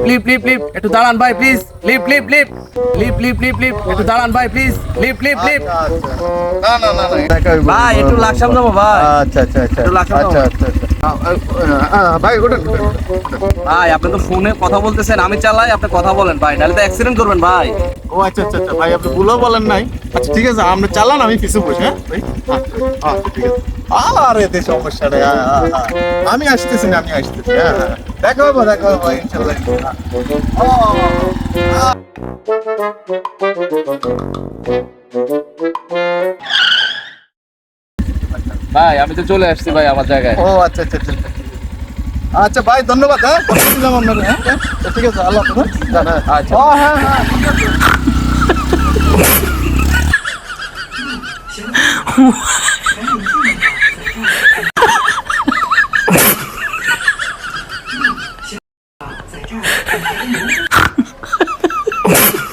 lip লিপ লিপ একটু দাঁড়ান ভাই প্লিজ লিপ লিপ লিপ লিপ লিপ লিপ লিপ একটু দাঁড়ান ভাই প্লিজ লিপ লিপ লিপ না না না ভাই একটু লাকসাম যাবো ভাই আচ্ছা আচ্ছা আচ্ছা একটু লাকসাম আচ্ছা আচ্ছা ভাই ওটা ভাই আপনি তো ফোনে কথা বলতেছেন আমি চালাই আপনি কথা বলেন ভাই নাহলে তো অ্যাক্সিডেন্ট করবেন ভাই ও আচ্ছা আচ্ছা আচ্ছা ভাই আপনি ভুলও বলেন নাই আচ্ছা ঠিক আছে আপনি চালান আমি পিছু বসে হ্যাঁ ভাই আচ্ছা ঠিক আছে আরে এতে সমস্যা নেই আমি আসতেছি না আমি আসতেছি হ্যাঁ দেখা হবে ভাই ইনশাআল্লাহ ভাই আমি তো চলে আসছি ভাই আমার জায়গায় ও আচ্ছা আচ্ছা আচ্ছা আচ্ছা ভাই ধন্যবাদ হ্যাঁ কথা দিলাম আপনাকে হ্যাঁ ঠিক আছে আল্লাহ হাফেজ আচ্ছা ও হ্যাঁ হ্যাঁ在这儿。